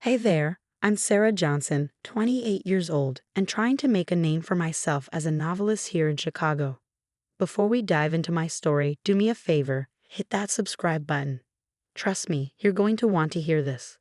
Hey there, I'm Sarah Johnson, 28 years old, and trying to make a name for myself as a novelist here in Chicago. Before we dive into my story, do me a favor, hit that subscribe button. Trust me, you're going to want to hear this.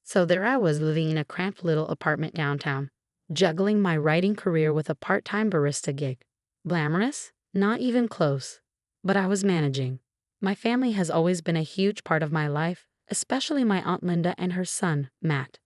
So there I was living in a cramped little apartment downtown, juggling my writing career with a part-time barista gig. Glamorous? Not even close. But I was managing. My family has always been a huge part of my life, especially my Aunt Linda and her son, Matt.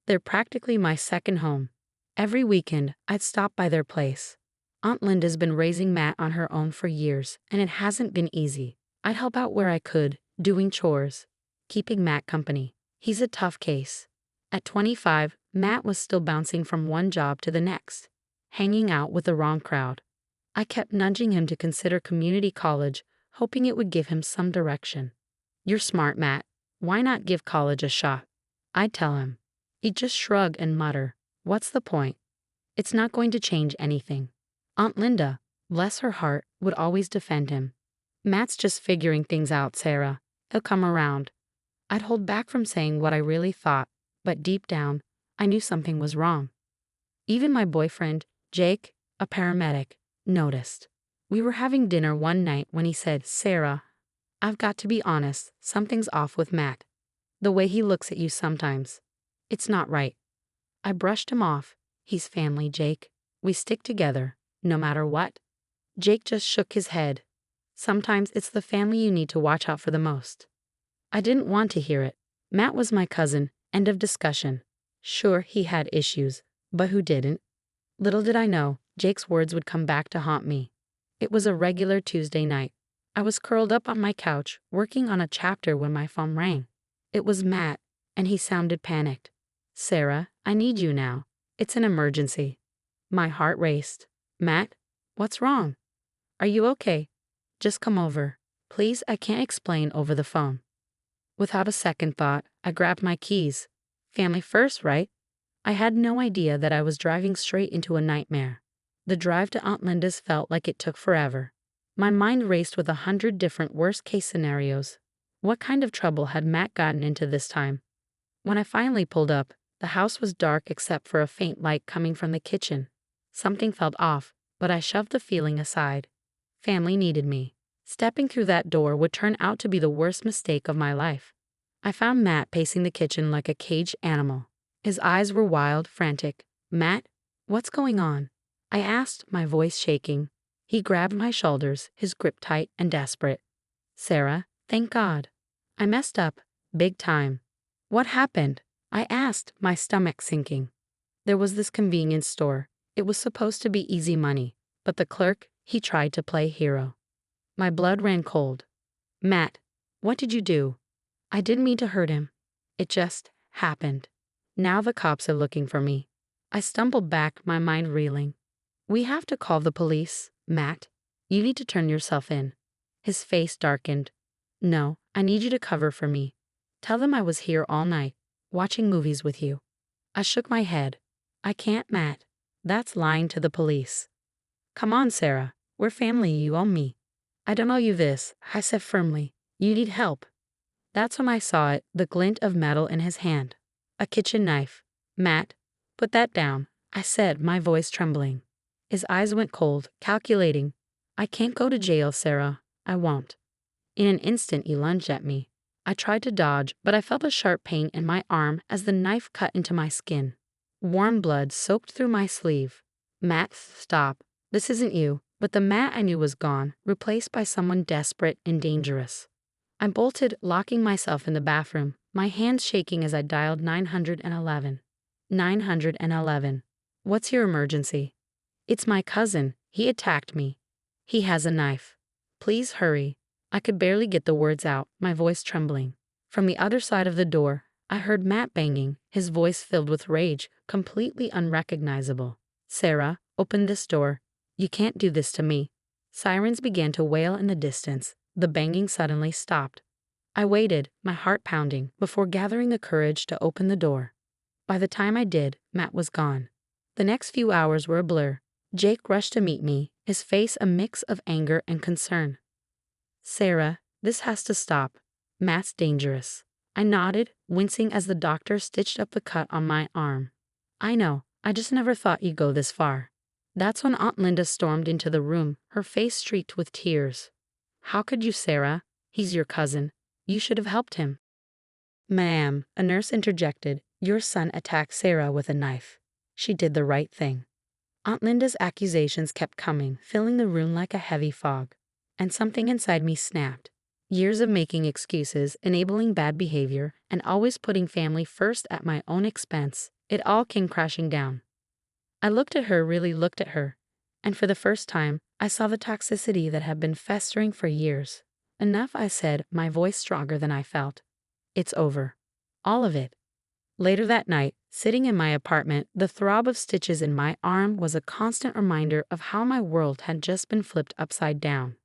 They're practically my second home. Every weekend, I'd stop by their place. Aunt Linda's been raising Matt on her own for years, and it hasn't been easy. I'd help out where I could, doing chores, keeping Matt company. He's a tough case. At 25, Matt was still bouncing from one job to the next, hanging out with the wrong crowd. I kept nudging him to consider community college, hoping it would give him some direction. "You're smart, Matt. Why not give college a shot?" I'd tell him. He'd just shrug and mutter, "What's the point? It's not going to change anything." Aunt Linda, bless her heart, would always defend him. "Matt's just figuring things out, Sarah. He'll come around." I'd hold back from saying what I really thought, but deep down, I knew something was wrong. Even my boyfriend, Jake, a paramedic, noticed. We were having dinner one night when he said, "Sarah, I've got to be honest, something's off with Matt. The way he looks at you sometimes. It's not right." I brushed him off. "He's family, Jake. We stick together, no matter what." Jake just shook his head. "Sometimes it's the family you need to watch out for the most." I didn't want to hear it. Matt was my cousin, end of discussion. Sure, he had issues, but who didn't? Little did I know, Jake's words would come back to haunt me. It was a regular Tuesday night. I was curled up on my couch, working on a chapter when my phone rang. It was Matt, and he sounded panicked. "Sarah, I need you now. It's an emergency." My heart raced. "Matt, what's wrong? Are you okay? Just come over. Please, I can't explain over the phone." Without a second thought, I grabbed my keys. Family first, right? I had no idea that I was driving straight into a nightmare. The drive to Aunt Linda's felt like it took forever. My mind raced with 100 different worst-case scenarios. What kind of trouble had Matt gotten into this time? When I finally pulled up, the house was dark except for a faint light coming from the kitchen. Something felt off, but I shoved the feeling aside. Family needed me. Stepping through that door would turn out to be the worst mistake of my life. I found Matt pacing the kitchen like a caged animal. His eyes were wild, frantic. "Matt, what's going on?" I asked, my voice shaking. He grabbed my shoulders, his grip tight and desperate. "Sarah, thank God. I messed up, big time." "What happened?" I asked, my stomach sinking. There was this convenience store. It was supposed to be easy money, but the clerk, he tried to play hero. My blood ran cold. "Matt, what did you do?" "I didn't mean to hurt him. It just happened. Now the cops are looking for me." I stumbled back, my mind reeling. "We have to call the police, Matt. You need to turn yourself in." His face darkened. "No, I need you to cover for me. Tell them I was here all night, watching movies with you." I shook my head. "I can't, Matt. That's lying to the police." "Come on, Sarah. We're family, you owe me." "I don't owe you this," I said firmly. "You need help." That's when I saw it, the glint of metal in his hand. A kitchen knife. "Matt, put that down," I said, my voice trembling. His eyes went cold, calculating. "I can't go to jail, Sarah. I won't." In an instant he lunged at me. I tried to dodge, but I felt a sharp pain in my arm as the knife cut into my skin. Warm blood soaked through my sleeve. "Matt, stop. This isn't you." But the Matt I knew was gone, replaced by someone desperate and dangerous. I bolted, locking myself in the bathroom, my hands shaking as I dialed 911. 911. "What's your emergency?" "It's my cousin. He attacked me. He has a knife. Please hurry." I could barely get the words out, my voice trembling. From the other side of the door, I heard Matt banging, his voice filled with rage, completely unrecognizable. "Sarah, open this door. You can't do this to me." Sirens began to wail in the distance. The banging suddenly stopped. I waited, my heart pounding, before gathering the courage to open the door. By the time I did, Matt was gone. The next few hours were a blur. Jake rushed to meet me, his face a mix of anger and concern. "Sarah, this has to stop. Matt's dangerous." I nodded, wincing as the doctor stitched up the cut on my arm. I know, I just never thought you'd go this far. That's when Aunt Linda stormed into the room, her face streaked with tears. How could you, Sarah? He's your cousin. You should have helped him. Ma'am, a nurse interjected, your son attacked Sarah with a knife. She did the right thing. Aunt Linda's accusations kept coming, filling the room like a heavy fog. And something inside me snapped. Years of making excuses, enabling bad behavior, and always putting family first at my own expense, it all came crashing down. I really looked at her, and for the first time, I saw the toxicity that had been festering for years. Enough, I said, my voice stronger than I felt. It's over. All of it. Later that night, sitting in my apartment, the throb of stitches in my arm was a constant reminder of how my world had just been flipped upside down.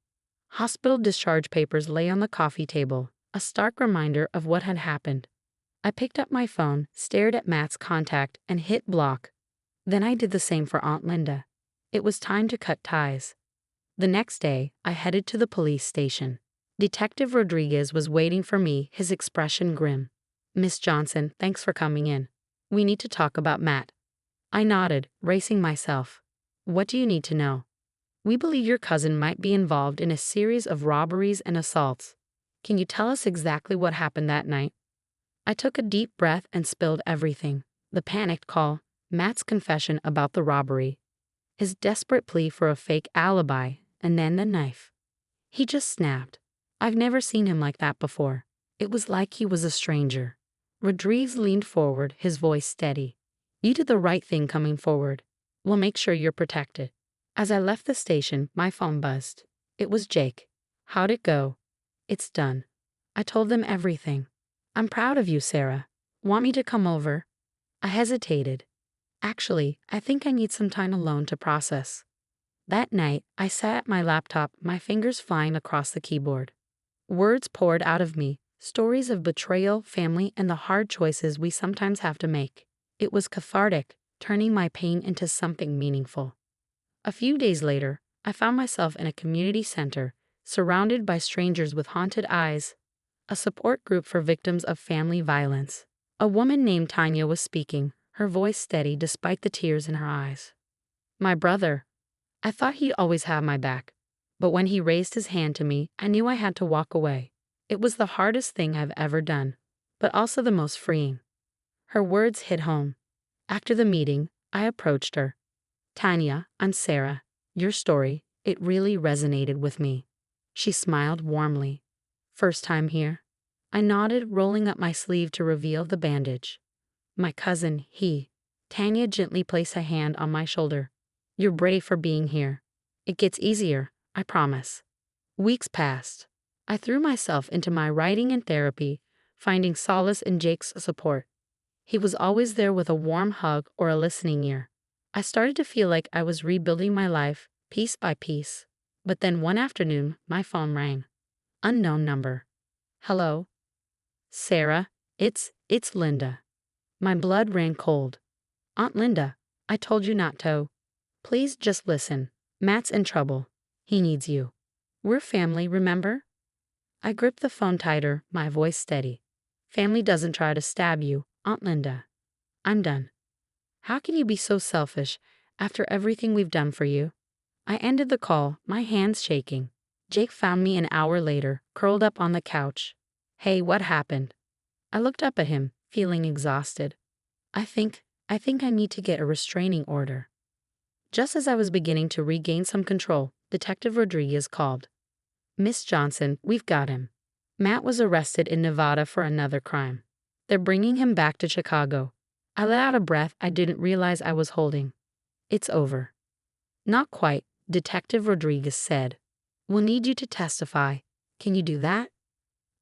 Hospital discharge papers lay on the coffee table, a stark reminder of what had happened. I picked up my phone, stared at Matt's contact, and hit block. Then I did the same for Aunt Linda. It was time to cut ties. The next day, I headed to the police station. Detective Rodriguez was waiting for me, his expression grim. Miss Johnson, thanks for coming in. We need to talk about Matt. I nodded, bracing myself. What do you need to know? We believe your cousin might be involved in a series of robberies and assaults. Can you tell us exactly what happened that night? I took a deep breath and spilled everything. The panicked call, Matt's confession about the robbery, his desperate plea for a fake alibi, and then the knife. He just snapped. I've never seen him like that before. It was like he was a stranger. Rodriguez leaned forward, his voice steady. You did the right thing coming forward. We'll make sure you're protected. As I left the station, my phone buzzed. It was Jake. How'd it go? It's done. I told them everything. I'm proud of you, Sarah. Want me to come over? I hesitated. Actually, I think I need some time alone to process. That night, I sat at my laptop, my fingers flying across the keyboard. Words poured out of me, stories of betrayal, family, and the hard choices we sometimes have to make. It was cathartic, turning my pain into something meaningful. A few days later, I found myself in a community center, surrounded by strangers with haunted eyes, a support group for victims of family violence. A woman named Tanya was speaking, her voice steady despite the tears in her eyes. My brother. I thought he'd always have my back, but when he raised his hand to me, I knew I had to walk away. It was the hardest thing I've ever done, but also the most freeing. Her words hit home. After the meeting, I approached her. Tanya, I'm Sarah. Your story, it really resonated with me. She smiled warmly. First time here? I nodded, rolling up my sleeve to reveal the bandage. My cousin, Tanya gently placed a hand on my shoulder. You're brave for being here. It gets easier, I promise. Weeks passed. I threw myself into my writing and therapy, finding solace in Jake's support. He was always there with a warm hug or a listening ear. I started to feel like I was rebuilding my life, piece by piece. But then one afternoon, my phone rang. Unknown number. Hello? Sarah, it's Linda. My blood ran cold. Aunt Linda, I told you not to. Please just listen. Matt's in trouble. He needs you. We're family, remember? I gripped the phone tighter, my voice steady. Family doesn't try to stab you, Aunt Linda. I'm done. How can you be so selfish after everything we've done for you? I ended the call, my hands shaking. Jake found me an hour later, curled up on the couch. Hey, what happened? I looked up at him, feeling exhausted. I think I need to get a restraining order. Just as I was beginning to regain some control, Detective Rodriguez called. Miss Johnson, we've got him. Matt was arrested in Nevada for another crime. They're bringing him back to Chicago. I let out a breath I didn't realize I was holding. It's over. Not quite, Detective Rodriguez said. We'll need you to testify. Can you do that?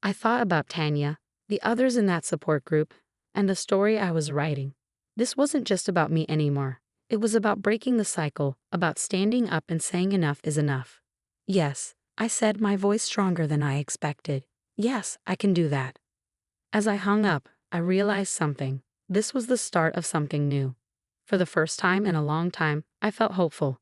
I thought about Tanya, the others in that support group, and the story I was writing. This wasn't just about me anymore. It was about breaking the cycle, about standing up and saying enough is enough. Yes, I said, my voice stronger than I expected. Yes, I can do that. As I hung up, I realized something. This was the start of something new. For the first time in a long time, I felt hopeful.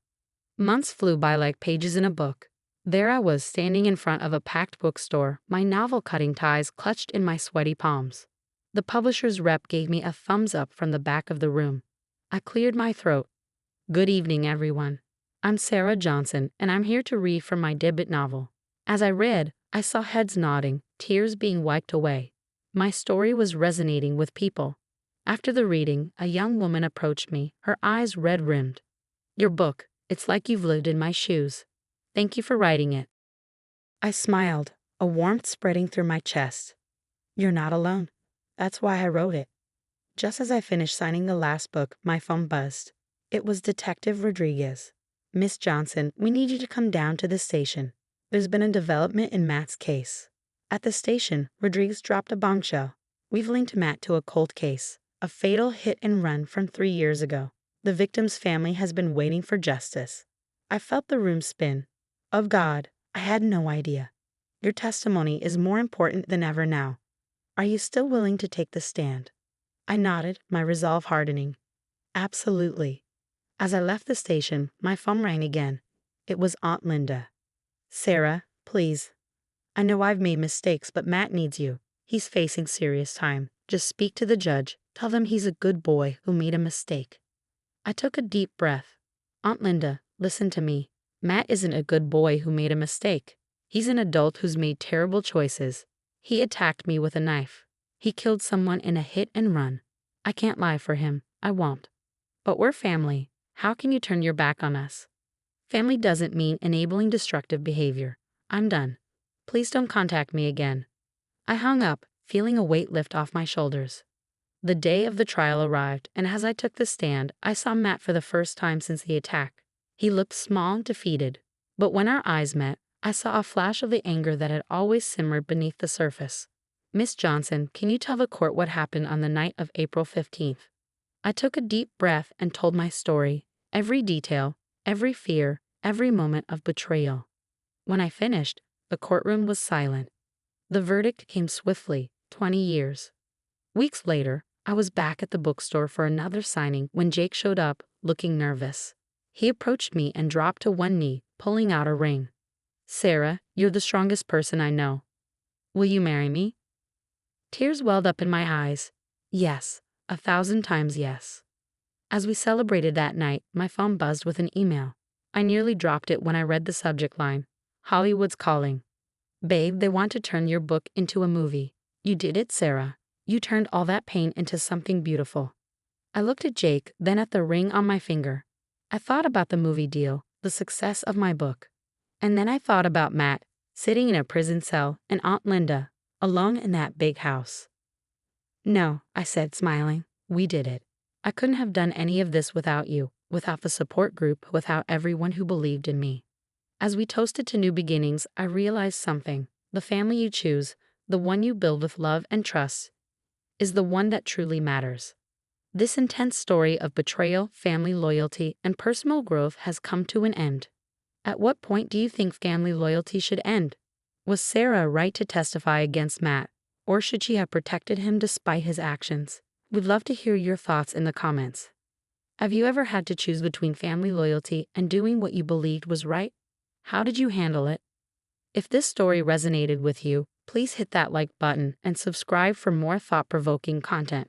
Months flew by like pages in a book. There I was, standing in front of a packed bookstore, my novel cutting ties clutched in my sweaty palms. The publisher's rep gave me a thumbs up from the back of the room. I cleared my throat. Good evening, everyone. I'm Sarah Johnson, and I'm here to read from my debut novel. As I read, I saw heads nodding, tears being wiped away. My story was resonating with people. After the reading, a young woman approached me, her eyes red-rimmed. Your book, it's like you've lived in my shoes. Thank you for writing it. I smiled, a warmth spreading through my chest. You're not alone. That's why I wrote it. Just as I finished signing the last book, my phone buzzed. It was Detective Rodriguez. Miss Johnson, we need you to come down to the station. There's been a development in Matt's case. At the station, Rodriguez dropped a bombshell. We've linked Matt to a cold case, a fatal hit and run from 3 years ago. The victim's family has been waiting for justice. I felt the room spin. Of God, I had no idea. Your testimony is more important than ever now. Are you still willing to take the stand? I nodded, my resolve hardening. Absolutely. As I left the station, my phone rang again. It was Aunt Linda. Sarah, please. I know I've made mistakes, but Matt needs you. He's facing serious time. Just speak to the judge. Tell them he's a good boy who made a mistake. I took a deep breath. Aunt Linda, listen to me. Matt isn't a good boy who made a mistake. He's an adult who's made terrible choices. He attacked me with a knife. He killed someone in a hit and run. I can't lie for him. I won't. But we're family. How can you turn your back on us? Family doesn't mean enabling destructive behavior. I'm done. Please don't contact me again. I hung up, feeling a weight lift off my shoulders. The day of the trial arrived, and as I took the stand, I saw Matt for the first time since the attack. He looked small and defeated, but when our eyes met, I saw a flash of the anger that had always simmered beneath the surface. Miss Johnson, can you tell the court what happened on the night of April 15th? I took a deep breath and told my story, every detail, every fear, every moment of betrayal. When I finished, the courtroom was silent. The verdict came swiftly, 20 years. Weeks later, I was back at the bookstore for another signing when Jake showed up, looking nervous. He approached me and dropped to one knee, pulling out a ring. Sarah, you're the strongest person I know. Will you marry me? Tears welled up in my eyes. Yes, 1,000 times yes. As we celebrated that night, my phone buzzed with an email. I nearly dropped it when I read the subject line. Hollywood's calling. Babe, they want to turn your book into a movie. You did it, Sarah. You turned all that pain into something beautiful. I looked at Jake, then at the ring on my finger. I thought about the movie deal, the success of my book. And then I thought about Matt, sitting in a prison cell, and Aunt Linda, alone in that big house. No, I said, smiling. We did it. I couldn't have done any of this without you, without the support group, without everyone who believed in me. As we toasted to new beginnings, I realized something. The family you choose, the one you build with love and trust, is the one that truly matters. This intense story of betrayal, family loyalty, and personal growth has come to an end. At what point do you think family loyalty should end? Was Sarah right to testify against Matt, or should she have protected him despite his actions? We'd love to hear your thoughts in the comments. Have you ever had to choose between family loyalty and doing what you believed was right? How did you handle it? If this story resonated with you, please hit that like button and subscribe for more thought-provoking content.